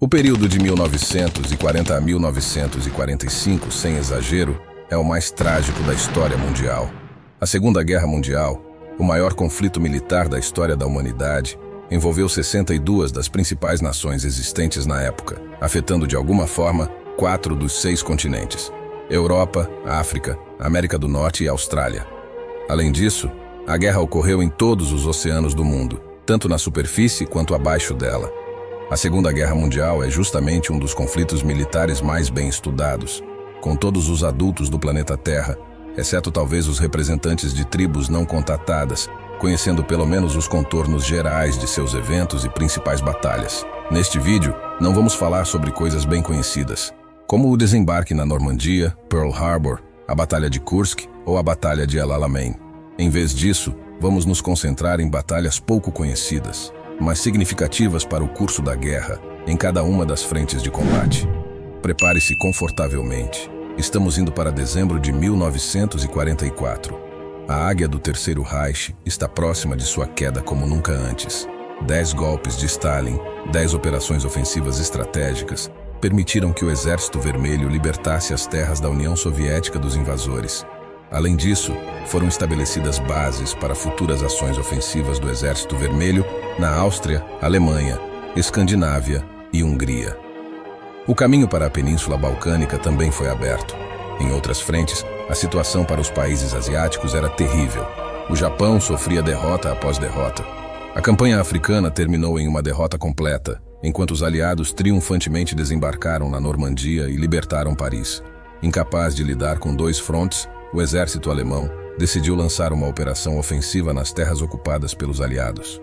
O período de 1940 a 1945, sem exagero, é o mais trágico da história mundial. A Segunda Guerra Mundial, o maior conflito militar da história da humanidade, envolveu 62 das principais nações existentes na época, afetando de alguma forma 4 dos 6 continentes: Europa, África, América do Norte e Austrália. Além disso, a guerra ocorreu em todos os oceanos do mundo, tanto na superfície quanto abaixo dela. A Segunda Guerra Mundial é justamente um dos conflitos militares mais bem estudados, com todos os adultos do planeta Terra, exceto talvez os representantes de tribos não contatadas, conhecendo pelo menos os contornos gerais de seus eventos e principais batalhas. Neste vídeo, não vamos falar sobre coisas bem conhecidas, como o desembarque na Normandia, Pearl Harbor, a Batalha de Kursk ou a Batalha de El Alamein. Em vez disso, vamos nos concentrar em batalhas pouco conhecidas, mas significativas para o curso da guerra, em cada uma das frentes de combate. Prepare-se confortavelmente. Estamos indo para dezembro de 1944. A águia do Terceiro Reich está próxima de sua queda como nunca antes. 10 golpes de Stalin, 10 operações ofensivas estratégicas, permitiram que o Exército Vermelho libertasse as terras da União Soviética dos invasores. Além disso, foram estabelecidas bases para futuras ações ofensivas do Exército Vermelho na Áustria, Alemanha, Escandinávia e Hungria. O caminho para a Península Balcânica também foi aberto. Em outras frentes, a situação para os países asiáticos era terrível. O Japão sofria derrota após derrota. A campanha africana terminou em uma derrota completa, enquanto os aliados triunfantemente desembarcaram na Normandia e libertaram Paris. Incapaz de lidar com 2 frontes, o exército alemão decidiu lançar uma operação ofensiva nas terras ocupadas pelos aliados.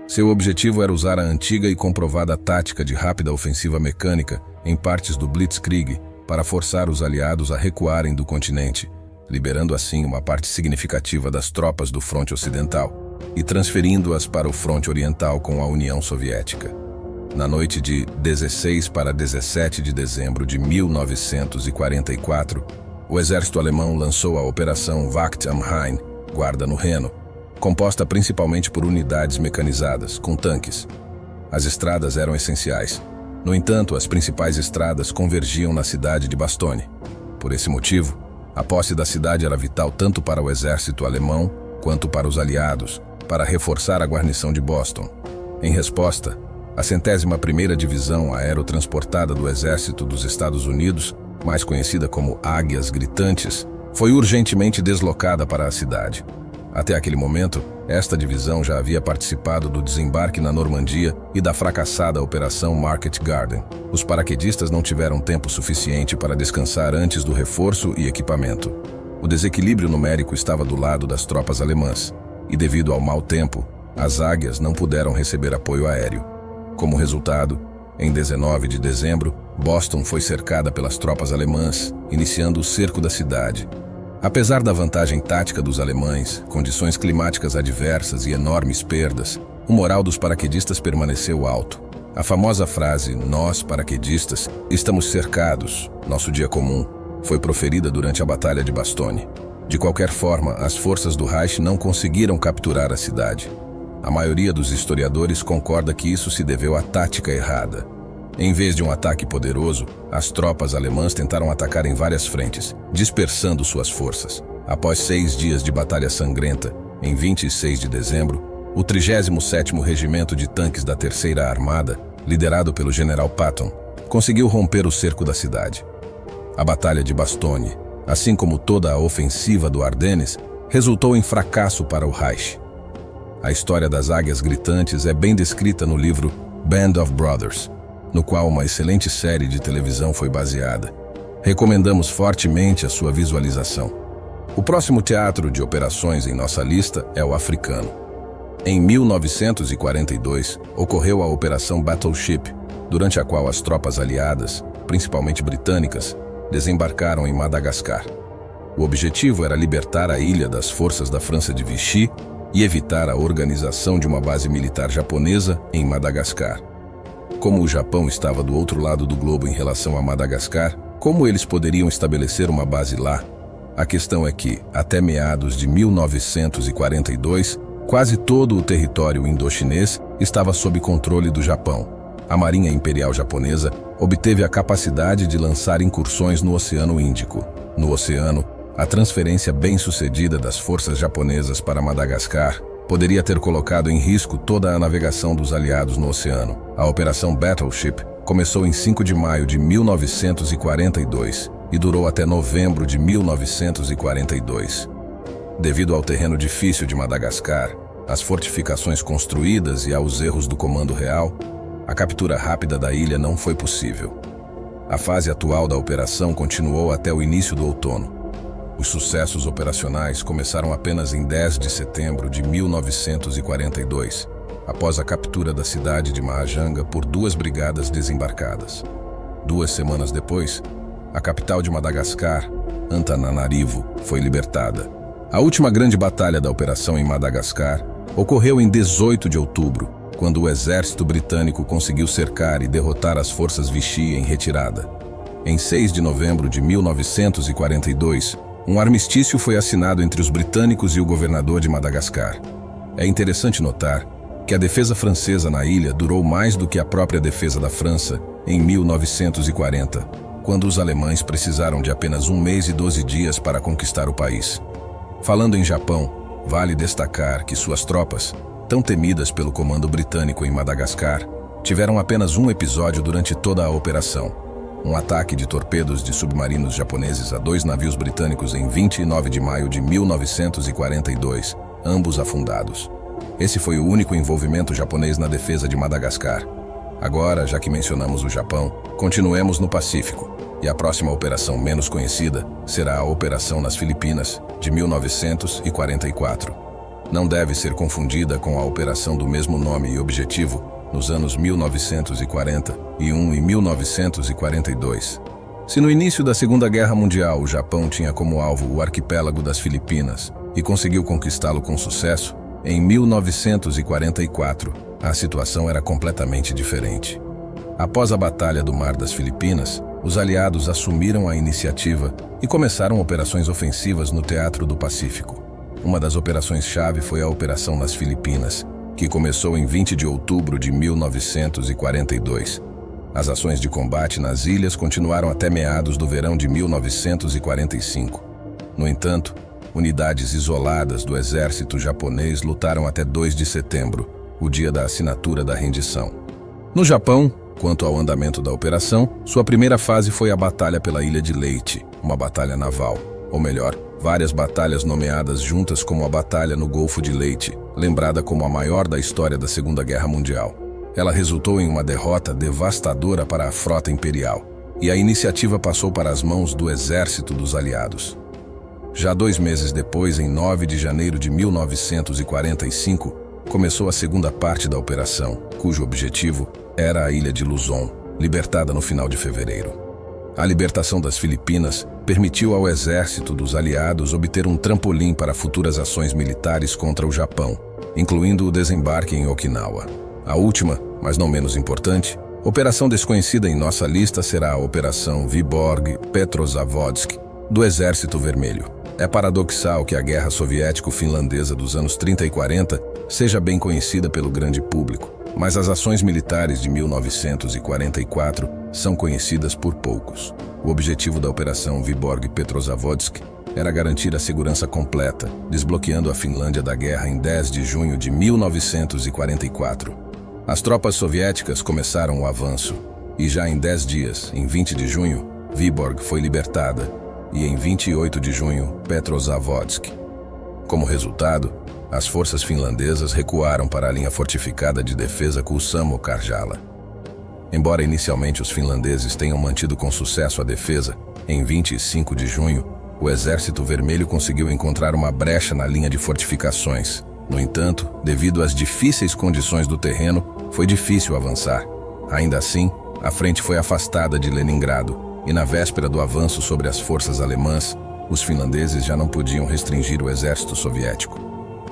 Seu objetivo era usar a antiga e comprovada tática de rápida ofensiva mecânica em partes do Blitzkrieg para forçar os aliados a recuarem do continente, liberando assim uma parte significativa das tropas do fronte ocidental e transferindo-as para o fronte oriental com a União Soviética. Na noite de 16 para 17 de dezembro de 1944, o exército alemão lançou a Operação Wacht am Rhein, Guarda no Reno, composta principalmente por unidades mecanizadas, com tanques. As estradas eram essenciais. No entanto, as principais estradas convergiam na cidade de Bastogne. Por esse motivo, a posse da cidade era vital tanto para o exército alemão quanto para os aliados, para reforçar a guarnição de Boston. Em resposta, a 101ª Divisão Aerotransportada do Exército dos Estados Unidos, mais conhecida como Águias Gritantes, foi urgentemente deslocada para a cidade. Até aquele momento, esta divisão já havia participado do desembarque na Normandia e da fracassada Operação Market Garden. Os paraquedistas não tiveram tempo suficiente para descansar antes do reforço e equipamento. O desequilíbrio numérico estava do lado das tropas alemãs, e devido ao mau tempo, as águias não puderam receber apoio aéreo. Como resultado, em 19 de dezembro, Boston foi cercada pelas tropas alemãs, iniciando o cerco da cidade. Apesar da vantagem tática dos alemães, condições climáticas adversas e enormes perdas, o moral dos paraquedistas permaneceu alto. A famosa frase "Nós, paraquedistas, estamos cercados, nosso dia comum", foi proferida durante a Batalha de Bastogne. De qualquer forma, as forças do Reich não conseguiram capturar a cidade. A maioria dos historiadores concorda que isso se deveu à tática errada. Em vez de um ataque poderoso, as tropas alemãs tentaram atacar em várias frentes, dispersando suas forças. Após 6 dias de batalha sangrenta, em 26 de dezembro, o 37º Regimento de Tanques da Terceira Armada, liderado pelo general Patton, conseguiu romper o cerco da cidade. A Batalha de Bastogne, assim como toda a ofensiva do Ardennes, resultou em fracasso para o Reich. A história das Águias Gritantes é bem descrita no livro Band of Brothers, no qual uma excelente série de televisão foi baseada. Recomendamos fortemente a sua visualização. O próximo teatro de operações em nossa lista é o africano. Em 1942, ocorreu a Operação Battleship, durante a qual as tropas aliadas, principalmente britânicas, desembarcaram em Madagascar. O objetivo era libertar a ilha das forças da França de Vichy e evitar a organização de uma base militar japonesa em Madagascar. Como o Japão estava do outro lado do globo em relação a Madagascar, como eles poderiam estabelecer uma base lá? A questão é que, até meados de 1942, quase todo o território indochinês estava sob controle do Japão. a Marinha Imperial Japonesa obteve a capacidade de lançar incursões no Oceano Índico. No oceano, a transferência bem-sucedida das forças japonesas para Madagascar poderia ter colocado em risco toda a navegação dos aliados no oceano. A Operação Battleship começou em 5 de maio de 1942 e durou até novembro de 1942. Devido ao terreno difícil de Madagascar, às fortificações construídas e aos erros do Comando Real, a captura rápida da ilha não foi possível. A fase atual da operação continuou até o início do outono. Os sucessos operacionais começaram apenas em 10 de setembro de 1942, após a captura da cidade de Mahajanga por 2 brigadas desembarcadas. 2 semanas depois, a capital de Madagascar, Antananarivo, foi libertada. A última grande batalha da operação em Madagascar ocorreu em 18 de outubro, quando o exército britânico conseguiu cercar e derrotar as forças Vichy em retirada. Em 6 de novembro de 1942, um armistício foi assinado entre os britânicos e o governador de Madagascar. É interessante notar que a defesa francesa na ilha durou mais do que a própria defesa da França em 1940, quando os alemães precisaram de apenas 1 mês e 12 dias para conquistar o país. Falando em Japão, vale destacar que suas tropas, tão temidas pelo comando britânico em Madagascar, tiveram apenas um episódio durante toda a operação: um ataque de torpedos de submarinos japoneses a 2 navios britânicos em 29 de maio de 1942, ambos afundados. Esse foi o único envolvimento japonês na defesa de Madagascar. Agora, já que mencionamos o Japão, continuemos no Pacífico, e a próxima operação menos conhecida será a Operação nas Filipinas, de 1944. Não deve ser confundida com a operação do mesmo nome e objetivo, nos anos 1941 e 1942. Se no início da Segunda Guerra Mundial o Japão tinha como alvo o arquipélago das Filipinas e conseguiu conquistá-lo com sucesso, em 1944 a situação era completamente diferente. Após a Batalha do Mar das Filipinas, os aliados assumiram a iniciativa e começaram operações ofensivas no Teatro do Pacífico. Uma das operações-chave foi a Operação nas Filipinas, que começou em 20 de outubro de 1942. As ações de combate nas ilhas continuaram até meados do verão de 1945. No entanto, unidades isoladas do exército japonês lutaram até 2 de setembro, o dia da assinatura da rendição. No Japão, quanto ao andamento da operação, sua primeira fase foi a Batalha pela Ilha de Leyte, uma batalha naval, ou melhor, várias batalhas nomeadas juntas como a Batalha no Golfo de Leyte, lembrada como a maior da história da Segunda Guerra Mundial. Ela resultou em uma derrota devastadora para a frota imperial, e a iniciativa passou para as mãos do exército dos aliados. Já 2 meses depois, em 9 de janeiro de 1945, começou a segunda parte da operação, cujo objetivo era a ilha de Luzon, libertada no final de fevereiro. A libertação das Filipinas permitiu ao exército dos aliados obter um trampolim para futuras ações militares contra o Japão, incluindo o desembarque em Okinawa. A última, mas não menos importante, operação desconhecida em nossa lista será a Operação Vyborg Petrozavodsk, do Exército Vermelho. É paradoxal que a Guerra Soviético-Finlandesa dos anos 30 e 40 seja bem conhecida pelo grande público, mas as ações militares de 1944 são conhecidas por poucos. O objetivo da Operação Vyborg Petrozavodsk era garantir a segurança completa, desbloqueando a Finlândia da guerra em 10 de junho de 1944. As tropas soviéticas começaram o avanço, e já em 10 dias, em 20 de junho, Vyborg foi libertada, e em 28 de junho, Petrozavodsk. Como resultado, as forças finlandesas recuaram para a linha fortificada de defesa Kuusamo-Karjala. Embora inicialmente os finlandeses tenham mantido com sucesso a defesa, em 25 de junho, o Exército Vermelho conseguiu encontrar uma brecha na linha de fortificações. No entanto, devido às difíceis condições do terreno, foi difícil avançar. Ainda assim, a frente foi afastada de Leningrado, e na véspera do avanço sobre as forças alemãs, os finlandeses já não podiam restringir o exército soviético.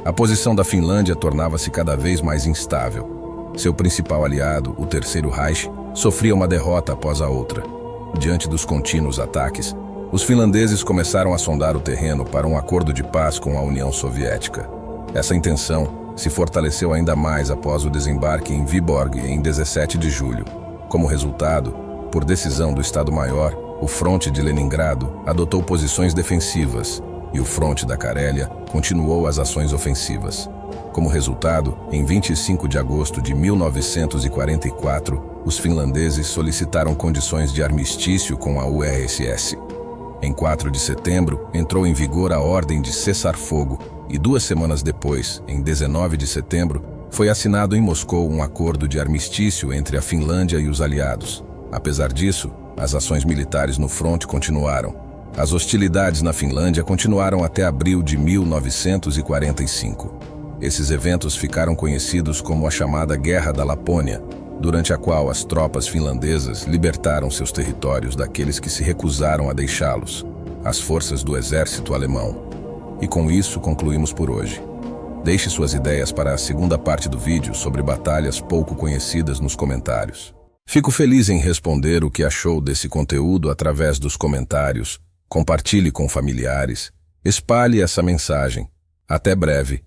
A posição da Finlândia tornava-se cada vez mais instável. Seu principal aliado, o Terceiro Reich, sofria uma derrota após a outra. Diante dos contínuos ataques, os finlandeses começaram a sondar o terreno para um acordo de paz com a União Soviética. Essa intenção se fortaleceu ainda mais após o desembarque em Vyborg em 17 de julho. Como resultado, por decisão do Estado-Maior, o fronte de Leningrado adotou posições defensivas e o fronte da Carélia continuou as ações ofensivas. Como resultado, em 25 de agosto de 1944, os finlandeses solicitaram condições de armistício com a URSS. Em 4 de setembro, entrou em vigor a ordem de cessar-fogo e 2 semanas depois, em 19 de setembro, foi assinado em Moscou um acordo de armistício entre a Finlândia e os aliados. Apesar disso, as ações militares no fronte continuaram. As hostilidades na Finlândia continuaram até abril de 1945. Esses eventos ficaram conhecidos como a chamada Guerra da Lapônia, durante a qual as tropas finlandesas libertaram seus territórios daqueles que se recusaram a deixá-los, as forças do exército alemão. E com isso concluímos por hoje. Deixe suas ideias para a segunda parte do vídeo sobre batalhas pouco conhecidas nos comentários. Fico feliz em responder o que achou desse conteúdo através dos comentários. Compartilhe com familiares. Espalhe essa mensagem. Até breve.